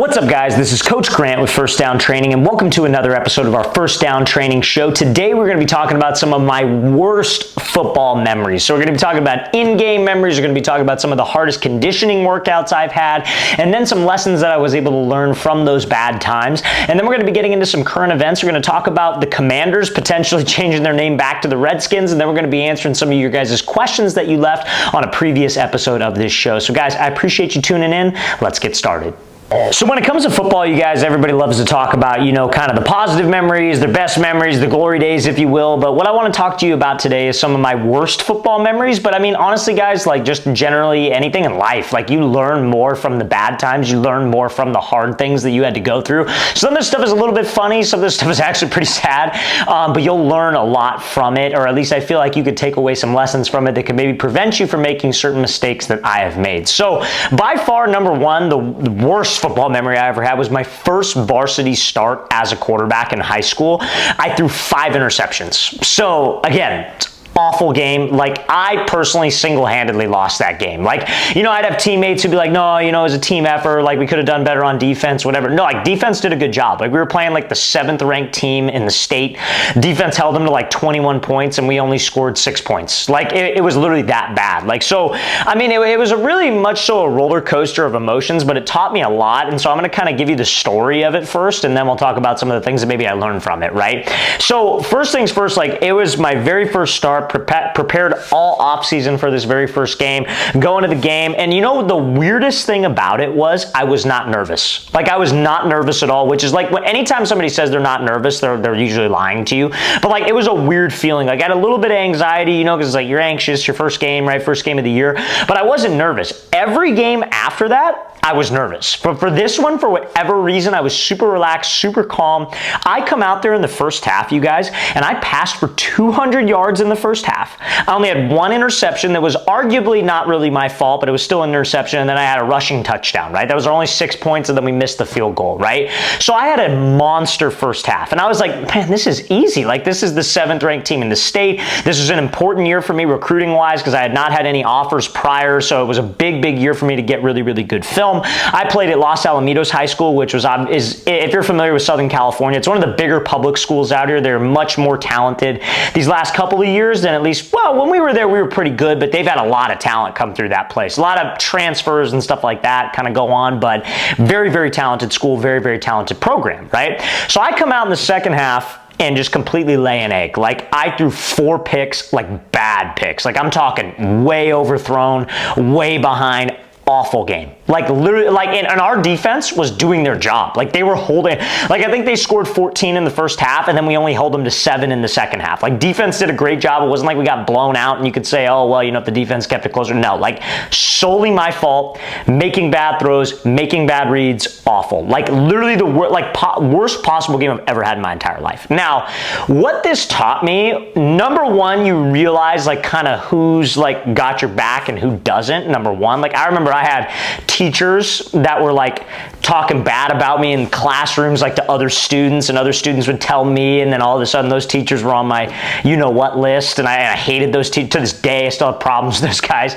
What's up, guys? This is Coach Grant with First Down Training, and welcome to another episode of our First Down Training show. Today, we're going to be talking about some of my worst football memories. So we're going to be talking about in-game memories. We're going to be talking about some of the hardest conditioning workouts I've had, and then some lessons that I was able to learn from those bad times. And then we're going to be getting into some current events. We're going to talk about the Commanders potentially changing their name back to the Redskins, and then we're going to be answering some of your guys' questions that you left on a previous episode of this show. So, guys, I appreciate you tuning in. Let's get started. So when it comes to football, you guys, everybody loves to talk about, kind of the positive memories, their best memories, the glory days, if you will. But what I want to talk to you about today is some of my worst football memories. But I mean, honestly, guys, like just generally anything in life, like you learn more from the bad times. You learn more from the hard things that you had to go through. Some of this stuff is a little bit funny. Some of this stuff is actually pretty sad. But you'll learn a lot from it, or at least I feel like you could take away some lessons from it that could maybe prevent you from making certain mistakes that I have made. So by far, number one, the worst football memory I ever had was my first varsity start as a quarterback in high school. I threw 5 interceptions. So again, awful game. Like, I personally single-handedly lost that game. Like, I'd have teammates who'd be like, no, it was a team effort. Like, we could have done better on defense, whatever. No, like, defense did a good job. Like, we were playing like the 7th ranked team in the state. Defense held them to like 21 points, and we only scored 6 points. Like, it was literally that bad. Like, so, I mean, it was a really much so a roller coaster of emotions, but it taught me a lot. And so I'm going to kind of give you the story of it first, and then we'll talk about some of the things that maybe I learned from it, right? So first things first, like, it was my very first start. Prepared all off season for this very first game, going to the game. And the weirdest thing about it was I was not nervous. Like, I was not nervous at all, which is like, anytime somebody says they're not nervous, they're usually lying to you. But like, it was a weird feeling. Like, I had a little bit of anxiety, because it's like, you're anxious, your first game, right? First game of the year. But I wasn't nervous. Every game after that, I was nervous. But for this one, for whatever reason, I was super relaxed, super calm. I come out there in the first half, you guys, and I passed for 200 yards in the first half. I only had 1 interception that was arguably not really my fault, but it was still an interception, and then I had a rushing touchdown, right? That was only 6 points, and then we missed the field goal, right? So I had a monster first half, and I was like, man, this is easy. Like, this is the 7th ranked team in the state. This was an important year for me recruiting-wise because I had not had any offers prior, so it was a big, big year for me to get really, really good film. I played at Los Alamitos High School, which is, if you're familiar with Southern California, it's one of the bigger public schools out here. They're much more talented these last couple of years than at least, well, when we were there, we were pretty good, but they've had a lot of talent come through that place. A lot of transfers and stuff like that kind of go on, but very, very talented school, very, very talented program, right? So I come out in the second half and just completely lay an egg. Like, I threw 4 picks, like bad picks. Like, I'm talking way overthrown, way behind. Awful game. Like, literally, like, and our defense was doing their job. Like, they were holding, like, I think they scored 14 in the first half, and then we only held them to 7 in the second half. Like, defense did a great job. It wasn't like we got blown out, and you could say, oh, well, if the defense kept it closer. No, like, solely my fault, making bad throws, making bad reads, awful. Like, literally the worst possible game I've ever had in my entire life. Now, what this taught me, number one, you realize, like, kind of who's, like, got your back and who doesn't, number one. Like, I remember I had teachers that were like talking bad about me in classrooms, like to other students, and other students would tell me, and then all of a sudden those teachers were on my you-know-what list, and I hated those teachers. To this day, I still have problems with those guys.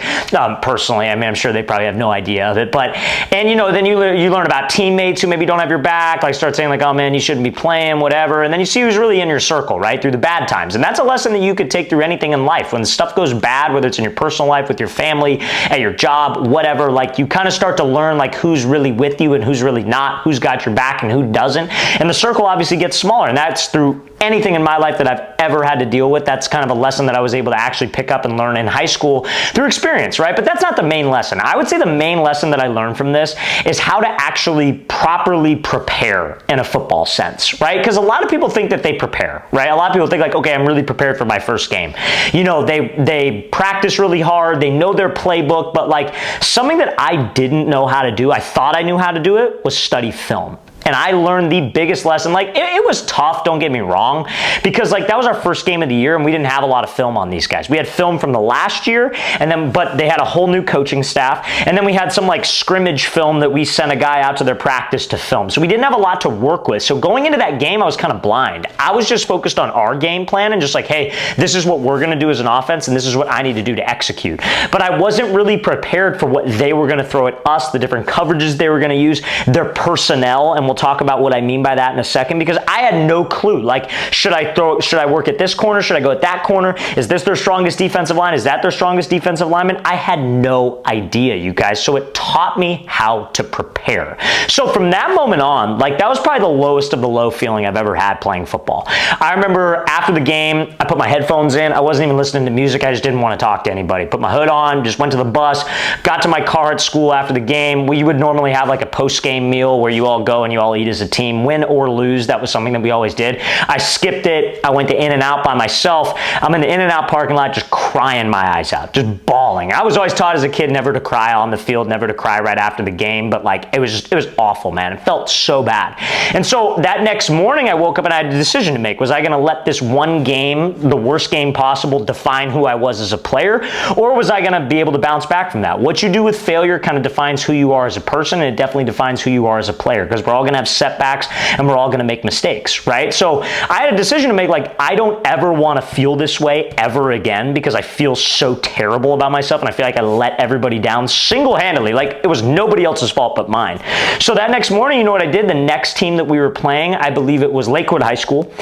Personally, I mean, I'm sure they probably have no idea of it, but, and then you learn about teammates who maybe don't have your back, like start saying like, oh man, you shouldn't be playing, whatever, and then you see who's really in your circle, right, through the bad times. And that's a lesson that you could take through anything in life. When stuff goes bad, whether it's in your personal life, with your family, at your job, whatever, like, you kind of start to learn like who's really with you and who's really not, who's got your back and who doesn't. And the circle obviously gets smaller, and that's through anything in my life that I've ever had to deal with. That's kind of a lesson that I was able to actually pick up and learn in high school through experience, right? But that's not the main lesson. I would say the main lesson that I learned from this is how to actually properly prepare in a football sense, right? Because a lot of people think that they prepare, right? A lot of people think like, okay, I'm really prepared for my first game. They practice really hard, they know their playbook, but like something that I didn't know how to do, I thought I knew how to do it, was study film. And I learned the biggest lesson. Like, it was tough, don't get me wrong, because like that was our first game of the year and we didn't have a lot of film on these guys. We had film from the last year, but they had a whole new coaching staff, and then we had some like scrimmage film that we sent a guy out to their practice to film. So we didn't have a lot to work with. So going into that game, I was kind of blind. I was just focused on our game plan and just like, hey, this is what we're going to do as an offense and this is what I need to do to execute. But I wasn't really prepared for what they were going to throw at us, the different coverages they were going to use, their personnel, and we'll talk about what I mean by that in a second, because I had no clue. Like, should I work at this corner? Should I go at that corner? Is this their strongest defensive line? Is that their strongest defensive lineman? I had no idea, you guys. So it taught me how to prepare. So from that moment on, like that was probably the lowest of the low feeling I've ever had playing football. I remember after the game, I put my headphones in. I wasn't even listening to music. I just didn't want to talk to anybody. Put my hood on, just went to the bus, got to my car at school after the game. We would normally have like a post-game meal where you all go and you all eat as a team, win or lose. That was something that we always did. I skipped it. I went to In-N-Out by myself. I'm in the In-N-Out parking lot just crying my eyes out, just bawling. I was always taught as a kid never to cry on the field, never to cry right after the game, but like it was awful, man. It felt so bad. And so that next morning I woke up and I had a decision to make. Was I going to let this one game, the worst game possible, define who I was as a player, or was I going to be able to bounce back from that? What you do with failure kind of defines who you are as a person, and it definitely defines who you are as a player, because we're all going to have setbacks and we're all going to make mistakes, right? So I had a decision to make, like, I don't ever want to feel this way ever again, because I feel so terrible about myself and I feel like I let everybody down single-handedly. Like, it was nobody else's fault but mine. So that next morning, you know what I did? The next team that we were playing, I believe it was Lakewood High School,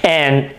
and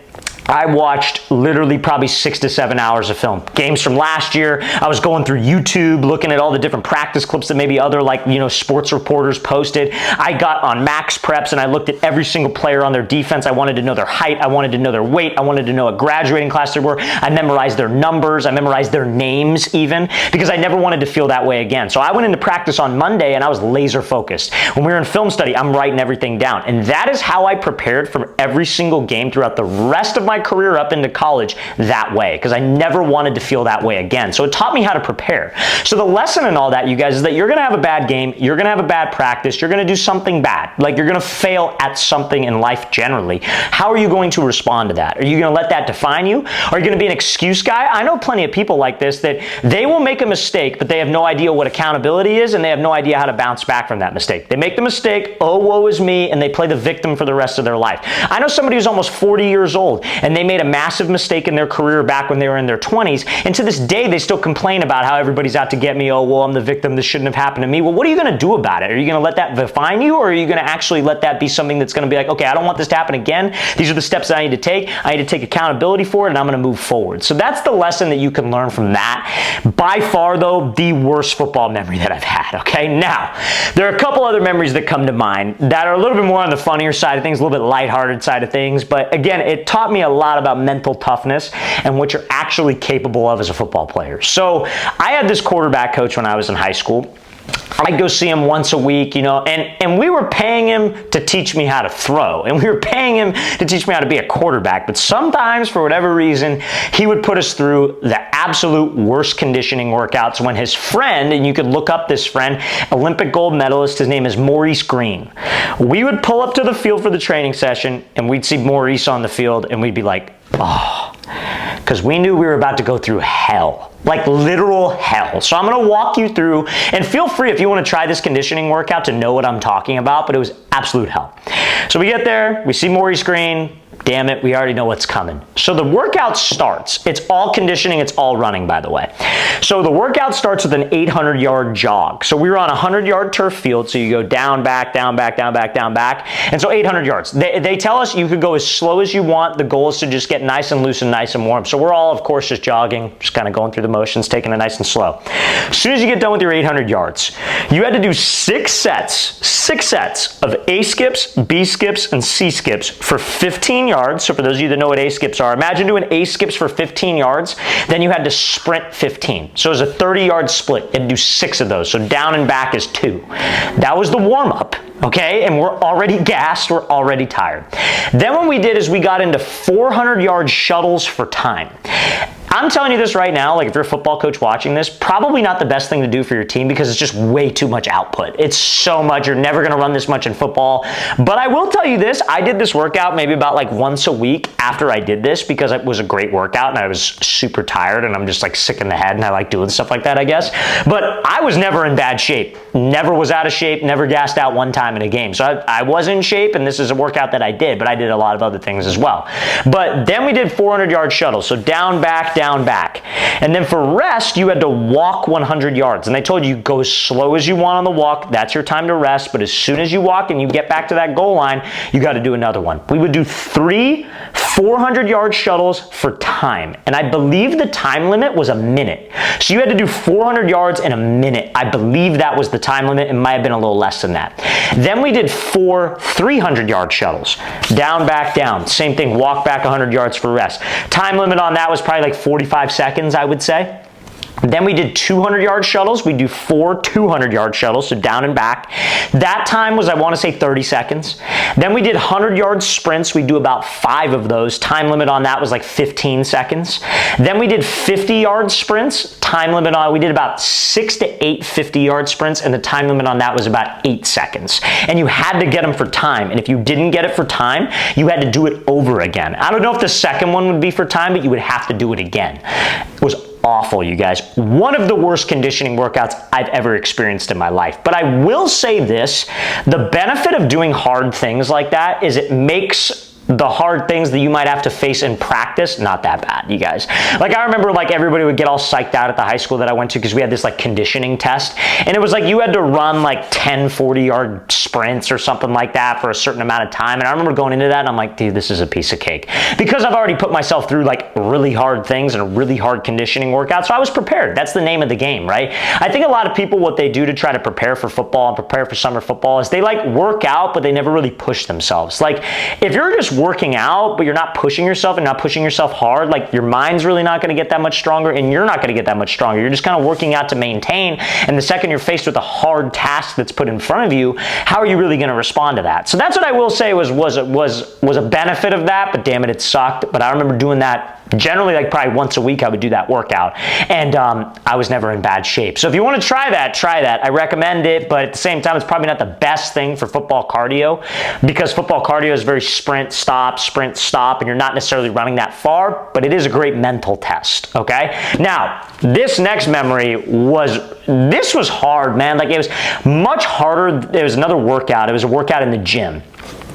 I watched literally probably 6 to 7 hours of film. Games from last year. I was going through YouTube, looking at all the different practice clips that maybe other, like, you know, sports reporters posted. I got on Max Preps and I looked at every single player on their defense. I wanted to know their height. I wanted to know their weight. I wanted to know what graduating class they were. I memorized their numbers. I memorized their names even, because I never wanted to feel that way again. So I went into practice on Monday and I was laser focused. When we were in film study, I'm writing everything down. And that is how I prepared for every single game throughout the rest of my career up into college that way, because I never wanted to feel that way again. So it taught me how to prepare. So the lesson in all that, you guys, is that you're going to have a bad game, you're going to have a bad practice, you're going to do something bad. Like, you're going to fail at something in life generally. How are you going to respond to that? Are you going to let that define you? Are you going to be an excuse guy? I know plenty of people like this that they will make a mistake, but they have no idea what accountability is, and they have no idea how to bounce back from that mistake. They make the mistake, oh, woe is me, and they play the victim for the rest of their life. I know somebody who's almost 40 years old, and they made a massive mistake in their career back when they were in their 20s, and to this day they still complain about how everybody's out to get me. Oh, well, I'm the victim, this shouldn't have happened to me. Well, what are you going to do about it? Are you going to let that define you, or are you going to actually let that be something that's going to be like, okay, I don't want this to happen again. These are the steps that I need to take. I need to take accountability for it, and I'm going to move forward. So that's the lesson that you can learn from that. By far, though, the worst football memory that I've had, okay? Now, there are a couple other memories that come to mind that are a little bit more on the funnier side of things, a little bit lighthearted side of things, but again, it taught me a lot about mental toughness and what you're actually capable of as a football player. So I had this quarterback coach when I was in high school. I'd go see him once a week, you know, and we were paying him to teach me how to throw, and we were paying him to teach me how to be a quarterback, but sometimes, for whatever reason, he would put us through the absolute worst conditioning workouts when his friend, and you could look up this friend, Olympic gold medalist, his name is Maurice Green. We would pull up to the field for the training session, and we'd see Maurice on the field, and we'd be like, oh, because we knew we were about to go through hell. Like literal hell. So I'm going to walk you through, and feel free if you want to try this conditioning workout to know what I'm talking about, but it was absolute hell. So we get there, we see Maurice Green. Damn it, we already know what's coming. So the workout starts. It's all conditioning, it's all running, by the way. So the workout starts with an 800-yard jog. So we were on a 100-yard turf field, so you go down, back, down, back, down, back, down, back. And so 800 yards. They tell us you could go as slow as you want. The goal is to just get nice and loose and nice and warm. So we're all, of course, just jogging, just kind of going through the motions, taking it nice and slow. As soon as you get done with your 800 yards, you had to do 6 sets of A skips, B skips, and C skips for 15 yards. So for those of you that know what A skips are, imagine doing A skips for 15 yards, then you had to sprint 15. So it was a 30-yard split. You had to do 6 of those. So down and back is 2. That was the warm-up, okay? And we're already gassed, we're already tired. Then what we did is we got into 400-yard shuttles for time. I'm telling you this right now, like if you're a football coach watching this, probably not the best thing to do for your team because it's just way too much output. It's so much. You're never going to run this much in football. But I will tell you this, I did this workout maybe about like once a week after I did this because it was a great workout and I was super tired and I'm just like sick in the head and I like doing stuff like that, I guess. But I was never in bad shape. Never was out of shape, never gassed out one time in a game. So I was in shape and this is a workout that I did, but I did a lot of other things as well. But then we did 400-yard shuttles. So down, back, down, back. And then for rest, you had to walk 100 yards. And they told you go as slow as you want on the walk. That's your time to rest. But as soon as you walk and you get back to that goal line, you got to do another one. We would do 3 400-yard shuttles for time. And I believe the time limit was a minute. So you had to do 400 yards in a minute. I believe that was the time limit. It might have been a little less than that. Then we did 4 300-yard shuttles. Down, back, down. Same thing, walk back 100 yards for rest. Time limit on that was probably like 45 seconds, I would say. Then we did 200-yard shuttles. We do 4 200-yard shuttles, so down and back. That time was, I want to say, 30 seconds. Then we did 100-yard sprints. We do about 5 of those. Time limit on that was like 15 seconds. Then we did 50-yard sprints. Time limit on, we did about 6 to 8 50-yard sprints, and the time limit on that was about 8 seconds. And you had to get them for time. And if you didn't get it for time, you had to do it over again. I don't know if the second one would be for time, but you would have to do it again. It was awful, you guys. One of the worst conditioning workouts I've ever experienced in my life. But I will say this, the benefit of doing hard things like that is it makes the hard things that you might have to face in practice not that bad, you guys. Like I remember like everybody would get all psyched out at the high school that I went to because we had this like conditioning test and it was like you had to run like 10 40-yard sprints or something like that for a certain amount of time. And I remember going into that and I'm like, dude, this is a piece of cake because I've already put myself through like really hard things and a really hard conditioning workout. So I was prepared. That's the name of the game, right? I think a lot of people, what they do to try to prepare for football and prepare for summer football is they like work out, but they never really push themselves. Like if you're just working out, but you're not pushing yourself and not pushing yourself hard, like your mind's really not going to get that much stronger and you're not going to get that much stronger. You're just kind of working out to maintain. And the second you're faced with a hard task that's put in front of you, how are you really going to respond to that? So that's what I will say was a benefit of that, but damn it, it sucked. But I remember doing that generally like probably once a week. I would do that workout and I was never in bad shape. So if you want to try that, I recommend it, but at the same time, it's probably not the best thing for football cardio because football cardio is very sprint, stop, and you're not necessarily running that far, but it is a great mental test, okay? Now, this next memory was hard, man. Like it was much harder. It was another workout. It was a workout in the gym.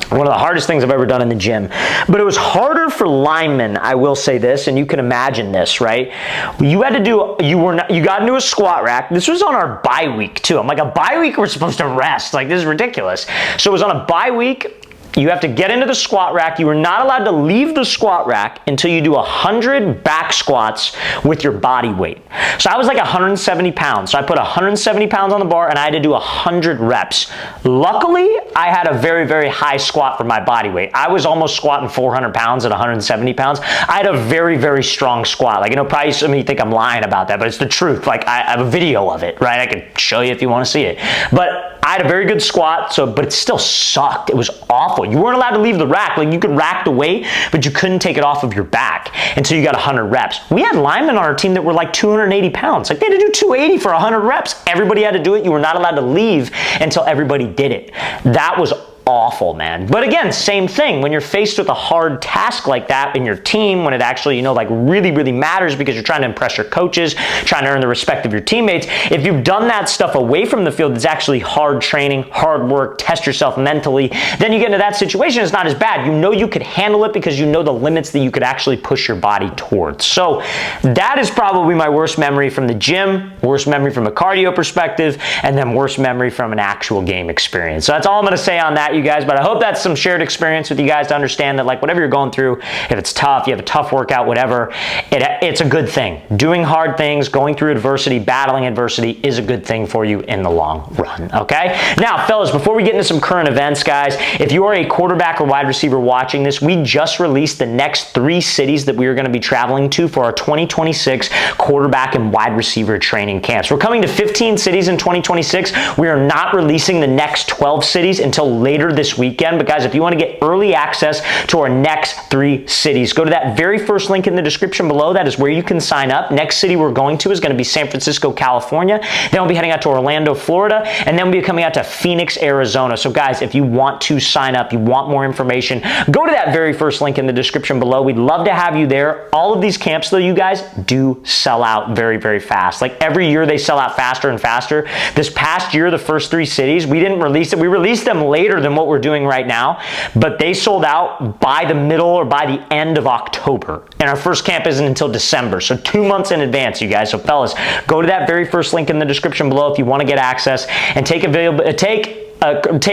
One of the hardest things I've ever done in the gym. But it was harder for linemen, I will say this, and you can imagine this, right? You got into a squat rack. This was on our bye week too. I'm like, a bye week we're supposed to rest. Like, this is ridiculous. So it was on a bye week. You have to get into the squat rack. You are not allowed to leave the squat rack until you do 100 back squats with your body weight. So I was like 170 pounds. So I put 170 pounds on the bar and I had to do 100 reps. Luckily, I had a very, very high squat for my body weight. I was almost squatting 400 pounds at 170 pounds. I had a very, very strong squat. Like, probably some of you think I'm lying about that, but it's the truth. Like, I have a video of it, right? I can show you if you want to see it. But I had a very good squat, but it still sucked. It was awful. You weren't allowed to leave the rack. Like, you could rack the weight, but you couldn't take it off of your back until you got 100 reps. We had linemen on our team that were like 280 pounds. Like, they had to do 280 for 100 reps. Everybody had to do it. You were not allowed to leave until everybody did it. That was awful, man. But again, same thing. When you're faced with a hard task like that in your team, when it actually, like really, really matters because you're trying to impress your coaches, trying to earn the respect of your teammates, if you've done that stuff away from the field, it's actually hard training, hard work, test yourself mentally, then you get into that situation, it's not as bad. You know you could handle it because you know the limits that you could actually push your body towards. So that is probably my worst memory from the gym, worst memory from a cardio perspective, and then worst memory from an actual game experience. So that's all I'm going to say on that, you guys, but I hope that's some shared experience with you guys to understand that, like, whatever you're going through, if it's tough, you have a tough workout, whatever, it's a good thing. Doing hard things, going through adversity, battling adversity is a good thing for you in the long run, okay? Now, fellas, before we get into some current events, guys, if you are a quarterback or wide receiver watching this, we just released the next 3 cities that we are going to be traveling to for our 2026 quarterback and wide receiver training camps. We're coming to 15 cities in 2026. We are not releasing the next 12 cities until later later this weekend. But guys, if you want to get early access to our next 3 cities, go to that very first link in the description below. That is where you can sign up. Next city we're going to is going to be San Francisco, California. Then we'll be heading out to Orlando, Florida, and then we'll be coming out to Phoenix, Arizona. So guys, if you want to sign up, you want more information, go to that very first link in the description below. We'd love to have you there. All of these camps, though, you guys, do sell out very, very fast. Like every year they sell out faster and faster. This past year, the first 3 cities, we didn't release it. We released them later than what we're doing right now, but they sold out by the middle or by the end of October. And our first camp isn't until December, so 2 months in advance, you guys. So fellas, go to that very first link in the description below if you want to get access and take,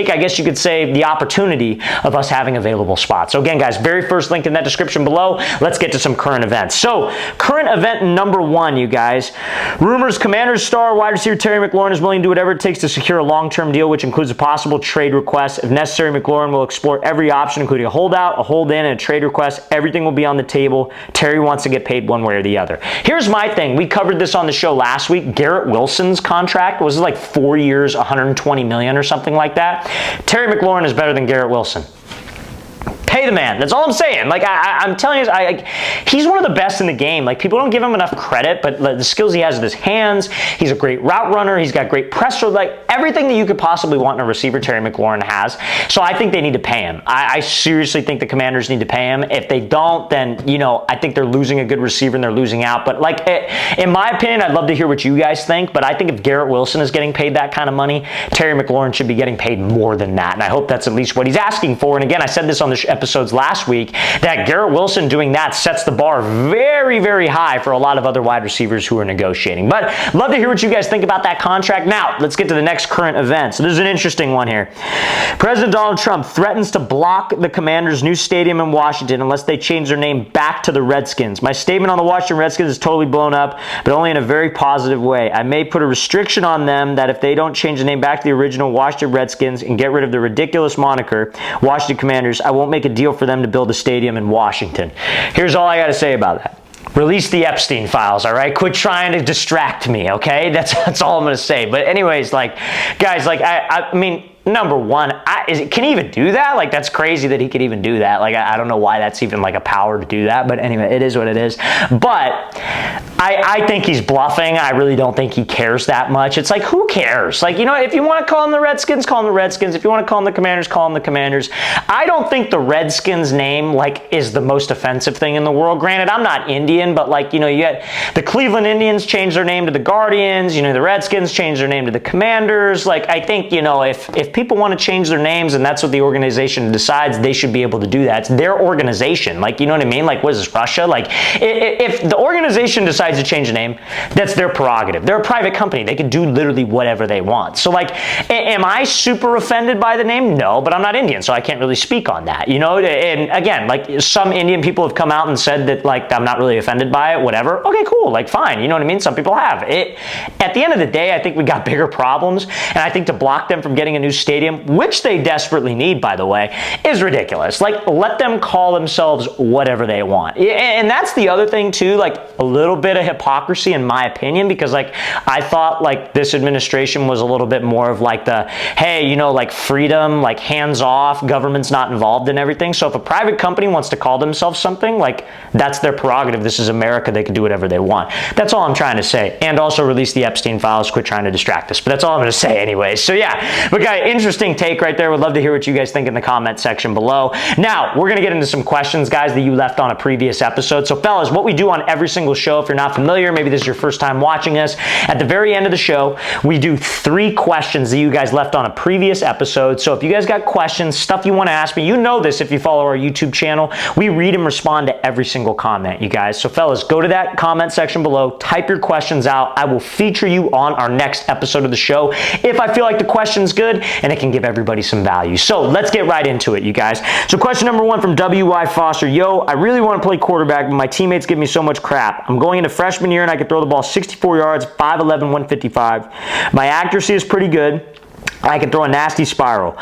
I guess you could say, the opportunity of us having available spots. So again, guys, very first link in that description below. Let's get to some current events. So current event number 1, you guys. Rumors: Commanders star wide receiver Terry McLaurin is willing to do whatever it takes to secure a long-term deal, which includes a possible trade request. If necessary, McLaurin will explore every option, including a holdout, a hold-in, and a trade request. Everything will be on the table. Terry wants to get paid one way or the other. Here's my thing. We covered this on the show last week. Garrett Wilson's contract was like 4 years, $120 million or something like that. Terry McLaurin is better than Garrett Wilson. Pay the man. That's all I'm saying. Like, I'm telling you, he's one of the best in the game. Like, people don't give him enough credit, but the skills he has with his hands, he's a great route runner, he's got great pressure, like everything that you could possibly want in a receiver, Terry McLaurin has. So I think they need to pay him. I seriously think the Commanders need to pay him. If they don't, then, you know, I think they're losing a good receiver and they're losing out. But like, in my opinion, I'd love to hear what you guys think, but I think if Garrett Wilson is getting paid that kind of money, Terry McLaurin should be getting paid more than that. And I hope that's at least what he's asking for. And again, I said this on the episodes last week, that Garrett Wilson doing that sets the bar very, very high for a lot of other wide receivers who are negotiating. But love to hear what you guys think about that contract. Now, let's get to the next current event. So there's an interesting one here. President Donald Trump threatens to block the Commanders' new stadium in Washington unless they change their name back to the Redskins. My statement on the Washington Redskins is totally blown up, but only in a very positive way. I may put a restriction on them that if they don't change the name back to the original Washington Redskins and get rid of the ridiculous moniker Washington Commanders, I won't make a deal for them to build a stadium in Washington. Here's all I got to say about that. Release the Epstein files, all right? Quit trying to distract me, okay? That's all I'm going to say. But anyways, like, guys, like, I mean, number one, can he even do that? Like, that's crazy that he could even do that. Like, I don't know why that's even like a power to do that. But anyway, it is what it is. But I think he's bluffing. I really don't think he cares that much. It's like, who cares? Like, you know, if you want to call them the Redskins, call them the Redskins. If you want to call them the Commanders, call them the Commanders. I don't think the Redskins name, like, is the most offensive thing in the world. Granted, I'm not Indian, but like, you know, you had the Cleveland Indians change their name to the Guardians. You know, the Redskins change their name to the Commanders. Like, I think, you know, if people want to change their names and that's what the organization decides, they should be able to do that. It's their organization. Like, you know what I mean? Like, what is this, Russia? Like, if the organization decides to change a name, that's their prerogative. They're a private company. They can do literally whatever they want. So, like, am I super offended by the name? No, but I'm not Indian, so I can't really speak on that, you know? And again, like, some Indian people have come out and said that, like, I'm not really offended by it, whatever. Okay, cool. Like, fine. You know what I mean? Some people have. At the end of the day, I think we got bigger problems, and I think to block them from getting a new stadium, which they desperately need, by the way, is ridiculous. Like, let them call themselves whatever they want. And that's the other thing, too, like, a little bit of hypocrisy, in my opinion, because, like, I thought, like, this administration was a little bit more of, like, the, hey, you know, like, freedom, like, hands off, government's not involved in everything. So if a private company wants to call themselves something, like, that's their prerogative. This is America. They can do whatever they want. That's all I'm trying to say. And also release the Epstein files. Quit trying to distract us. But that's all I'm going to say anyways. So, yeah. But, guys, interesting take right there. Would love to hear what you guys think in the comment section below. Now, we're going to get into some questions, guys, that you left on a previous episode. So, fellas, what we do on every single show, if you're not familiar, maybe this is your first time watching us, at the very end of the show, we do 3 questions that you guys left on a previous episode. So if you guys got questions, stuff you want to ask me, you know this if you follow our YouTube channel, we read and respond to every single comment, you guys. So, fellas, go to that comment section below, type your questions out. I will feature you on our next episode of the show if I feel like the question's good and it can give everybody some value. So let's get right into it, you guys. So question number 1 from W.Y. Foster. Yo, I really want to play quarterback, but my teammates give me so much crap. I'm going into freshman year and I can throw the ball 64 yards, 5'11", 155. My accuracy is pretty good. I can throw a nasty spiral.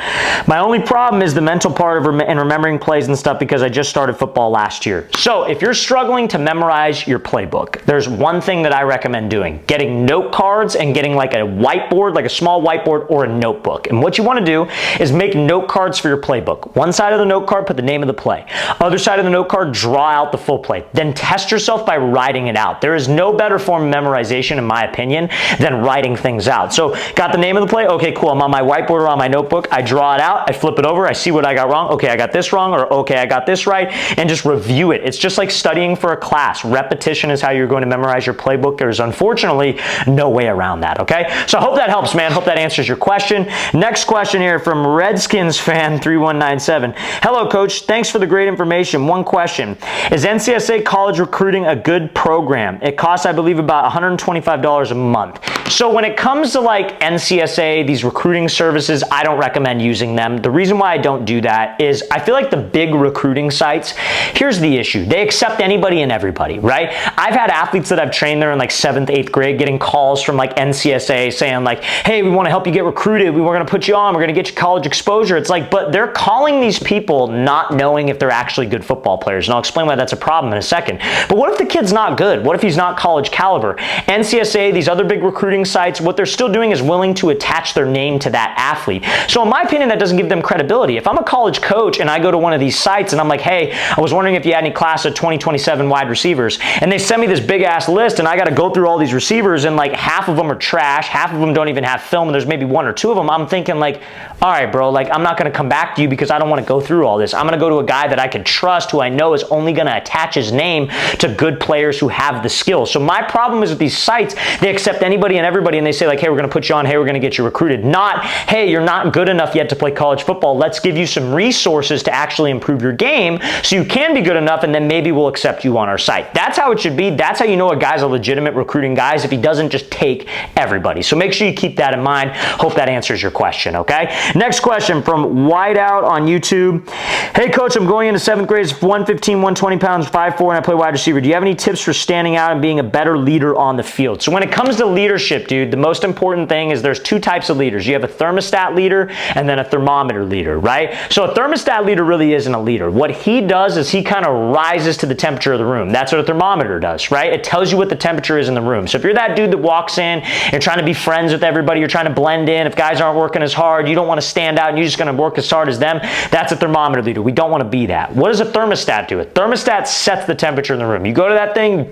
My only problem is the mental part of and remembering plays and stuff because I just started football last year. So if you're struggling to memorize your playbook, there's one thing that I recommend doing. Getting note cards and getting like a whiteboard, like a small whiteboard or a notebook. And what you want to do is make note cards for your playbook. One side of the note card, put the name of the play. Other side of the note card, draw out the full play. Then test yourself by writing it out. There is no better form of memorization, in my opinion, than writing things out. So got the name of the play? Okay, cool. I'm on my whiteboard or on my notebook. I draw it out. I flip it over. I see what I got wrong. Okay, I got this wrong, or okay, I got this right, and just review it. It's just like studying for a class. Repetition is how you're going to memorize your playbook. There's unfortunately no way around that, okay? So I hope that helps, man. Hope that answers your question. Next question here from Redskins fan 3197. Hello, Coach. Thanks for the great information. One question. Is NCSA college recruiting a good program? It costs, I believe, about $125 a month. So when it comes to like NCSA, these recruiting services, I don't recommend using them. The reason why I don't do that is I feel like the big recruiting sites, here's the issue. They accept anybody and everybody, right? I've had athletes that I've trained there in like 7th, 8th grade getting calls from like NCSA saying like, hey, we want to help you get recruited. We're going to put you on. We're going to get you college exposure. It's like, but they're calling these people not knowing if they're actually good football players. And I'll explain why that's a problem in a second. But what if the kid's not good? What if he's not college caliber? NCSA, these other big recruiting sites, what they're still doing is willing to attach their name to that athlete. So in my opinion, that doesn't give them credibility. If I'm a college coach and I go to one of these sites and I'm like, hey, I was wondering if you had any class of 2027 wide receivers, and they send me this big ass list and I got to go through all these receivers and like half of them are trash, half of them don't even have film, and there's maybe 1 or 2 of them, I'm thinking like, all right, bro, like I'm not going to come back to you because I don't want to go through all this. I'm going to go to a guy that I can trust, who I know is only going to attach his name to good players who have the skills. So my problem is with these sites, they accept anybody and everybody and they say like, hey, we're going to put you on, hey, we're going to get you recruited. Not, hey, you're not good enough yet to play college football. Let's give you some resources to actually improve your game so you can be good enough, and then maybe we'll accept you on our site. That's how it should be. That's how you know a guy's a legitimate recruiting guy, is if he doesn't just take everybody. So make sure you keep that in mind. Hope that answers your question, okay? Next question from Whiteout on YouTube. Hey, Coach, I'm going into 7th grade. It's 115, 120 pounds, 5'4", and I play wide receiver. Do you have any tips for standing out and being a better leader on the field? So when it comes to leadership, dude, the most important thing is there's 2 types of leaders. You have a thermostat leader and then a thermometer leader, right? So a thermostat leader really isn't a leader. What he does is he kind of rises to the temperature of the room. That's what a thermometer does, right? It tells you what the temperature is in the room. So if you're that dude that walks in, you're trying to be friends with everybody, you're trying to blend in, if guys aren't working as hard, you don't want to stand out and you're just going to work as hard as them, that's a thermometer leader. We don't want to be that. What does a thermostat do? A thermostat sets the temperature in the room. You go to that thing,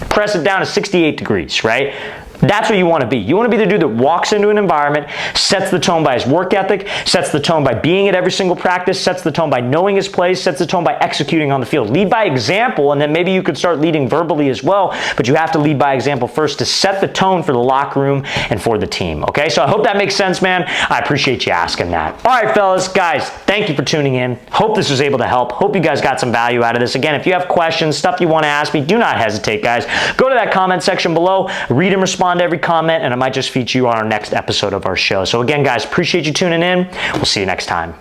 press it down to 68 degrees, right? That's what you want to be. You want to be the dude that walks into an environment, sets the tone by his work ethic, sets the tone by being at every single practice, sets the tone by knowing his plays, sets the tone by executing on the field. Lead by example, and then maybe you could start leading verbally as well, but you have to lead by example first to set the tone for the locker room and for the team, okay? So I hope that makes sense, man. I appreciate you asking that. All right, fellas, guys, thank you for tuning in. Hope this was able to help. Hope you guys got some value out of this. Again, if you have questions, stuff you want to ask me, do not hesitate, guys. Go to that comment section below, read and respond to every comment, and I might just feature you on our next episode of our show. So again, guys, appreciate you tuning in. We'll see you next time.